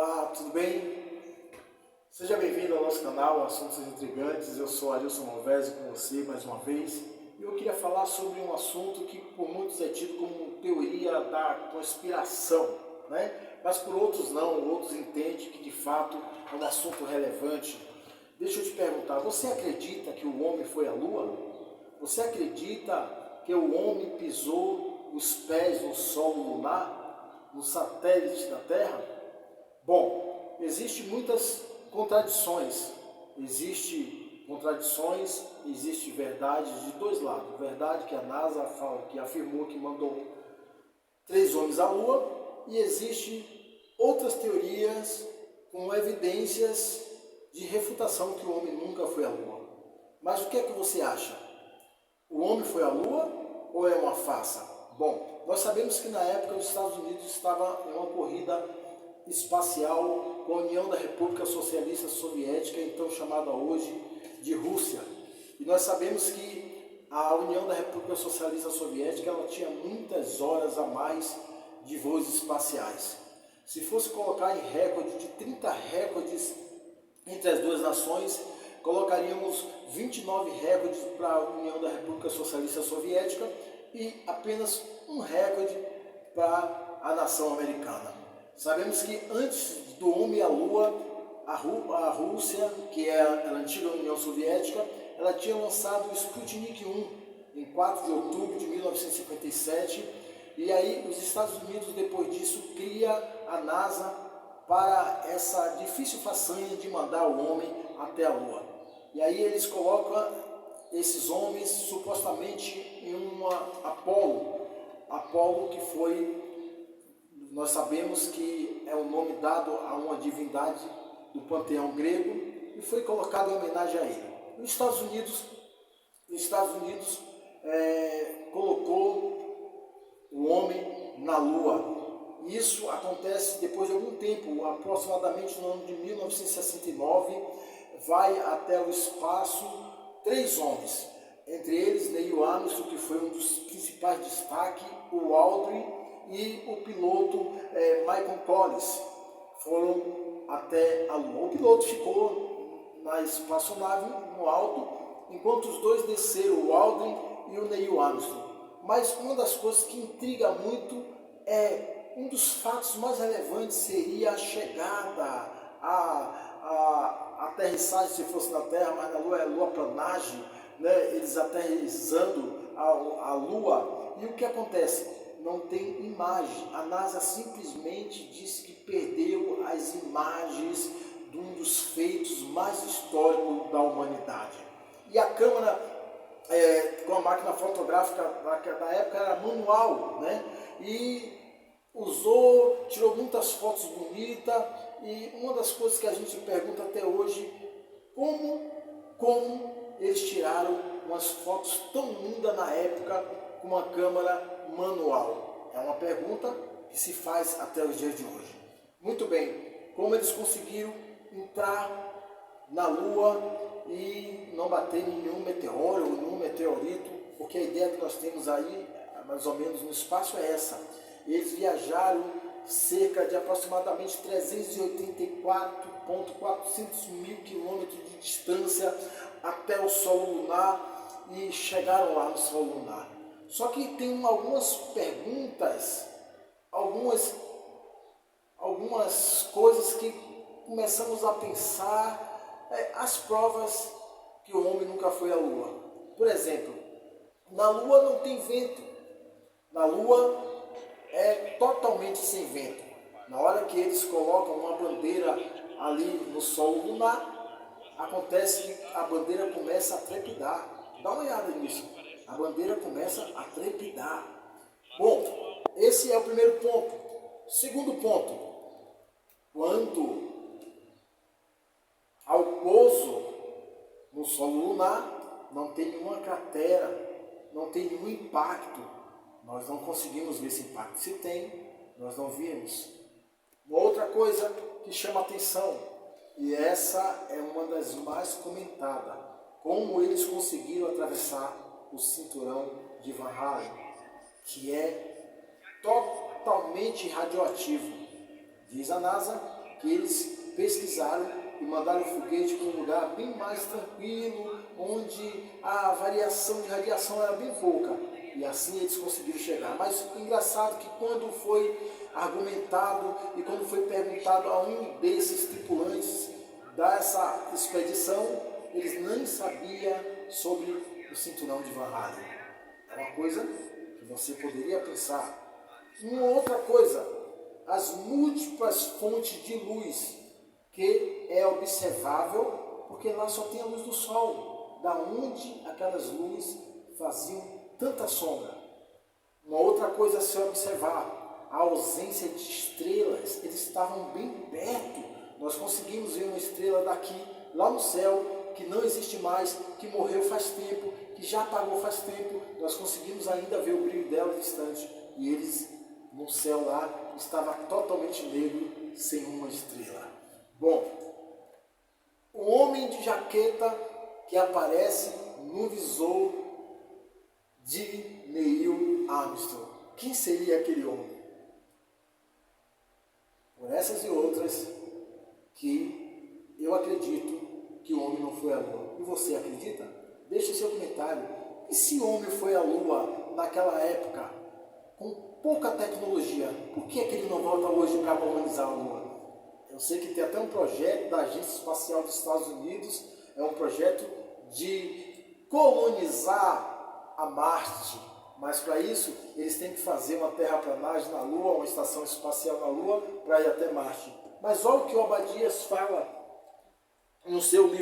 Olá, tudo bem? Seja bem-vindo ao nosso canal Assuntos Intrigantes. Eu sou Arilson Malvese com você mais uma vez. E eu queria falar sobre um assunto que por muitos é tido como teoria da conspiração, né? Mas por outros não, outros entendem que de fato é um assunto relevante. Deixa eu te perguntar, você acredita que o homem foi à Lua? Você acredita que o homem pisou os pés no solo lunar, no satélite da Terra? Bom, existem muitas contradições. Existe verdade de dois lados. Verdade que a NASA fala, que afirmou que mandou 3 homens à Lua, e existem outras teorias com evidências de refutação que o homem nunca foi à Lua. Mas o que é que você acha? O homem foi à Lua ou é uma farsa? Bom, nós sabemos que na época os Estados Unidos estavam em uma corrida espacial com a União da República Socialista Soviética, então chamada hoje de Rússia. E nós sabemos que a União da República Socialista Soviética ela tinha muitas horas a mais de voos espaciais. Se fosse colocar em recorde de 30 recordes entre as duas nações, colocaríamos 29 recordes para a União da República Socialista Soviética e apenas um recorde para a nação americana. Sabemos que antes do homem à Lua, a Rússia, que é a antiga União Soviética, ela tinha lançado o Sputnik 1 em 4 de outubro de 1957, e aí os Estados Unidos depois disso cria a NASA para essa difícil façanha de mandar o homem até a Lua. E aí eles colocam esses homens supostamente em uma Apolo que foi, nós sabemos que é o nome dado a uma divindade do panteão grego e foi colocado em homenagem a ele. Os Estados Unidos colocou o homem na Lua. Isso acontece depois de algum tempo, aproximadamente no ano de 1969, vai até o espaço 3 homens, entre eles Neil Armstrong, que foi um dos principais destaques, o Aldrin e o piloto Michael Collins, foram até a Lua. O piloto ficou na espaçonave no alto, enquanto os dois desceram, o Aldrin e o Neil Armstrong. Mas uma das coisas que intriga muito um dos fatos mais relevantes seria a chegada, a aterrissagem, se fosse na Terra, mas na Lua é luaplanagem, né? Eles aterrissando a Lua. E o que acontece? Não tem imagem. A NASA simplesmente disse que perdeu as imagens de um dos feitos mais históricos da humanidade. E a câmera com a máquina fotográfica da época era manual, né? E tirou muitas fotos bonitas, e uma das coisas que a gente pergunta até hoje, como eles tiraram umas fotos tão lindas na época com uma câmera manual? É uma pergunta que se faz até os dias de hoje. Muito bem, como eles conseguiram entrar na Lua e não bater em nenhum meteoro ou nenhum meteorito? Porque a ideia que nós temos aí, mais ou menos no espaço, é essa. Eles viajaram cerca de aproximadamente 384.400 mil quilômetros de distância até o solo lunar e chegaram lá no solo lunar. Só que tem algumas perguntas, algumas coisas que começamos a pensar, as provas que o homem nunca foi à Lua. Por exemplo, na Lua não tem vento. Na Lua é totalmente sem vento. Na hora que eles colocam uma bandeira ali no solo lunar, acontece que a bandeira começa a trepidar. Dá uma olhada nisso. A bandeira começa a trepidar. Bom, esse é o primeiro ponto. Segundo ponto, quanto ao pouso no solo lunar, não tem nenhuma cratera, não tem nenhum impacto. Nós não conseguimos ver esse impacto. Se tem, nós não vimos. Uma outra coisa que chama atenção, e essa é uma das mais comentadas, como eles conseguiram atravessar o cinturão de Van Allen, que é totalmente radioativo. Diz a NASA que eles pesquisaram e mandaram o foguete para um lugar bem mais tranquilo, onde a variação de radiação era bem pouca. E assim eles conseguiram chegar. Mas o engraçado é que quando foi argumentado e quando foi perguntado a um desses tripulantes dessa expedição, eles nem sabiam sobre o cinturão de Van Allen. É uma coisa que você poderia pensar. Uma outra coisa, as múltiplas fontes de luz que é observável, porque lá só tem a luz do sol, da onde aquelas luzes faziam tanta sombra. Uma outra coisa a se observar, a ausência de estrelas, eles estavam bem perto. Nós conseguimos ver uma estrela daqui, lá no céu, que não existe mais, que morreu faz tempo, que já apagou faz tempo. Nós conseguimos ainda ver o brilho dela distante, e eles no céu lá estava totalmente negro, sem uma estrela. Bom, o homem de jaqueta que aparece no visor de Neil Armstrong. Quem seria aquele homem? Por essas e outras que eu acredito que o homem não foi à Lua. E você acredita? Deixe seu comentário. E se o homem foi à Lua naquela época, com pouca tecnologia, por que ele não volta hoje para colonizar a Lua? Eu sei que tem até um projeto da Agência Espacial dos Estados Unidos, é um projeto de colonizar a Marte, mas para isso eles têm que fazer uma terraplanagem na Lua, uma estação espacial na Lua, para ir até Marte. Mas olha o que o Obadias fala no seu livro.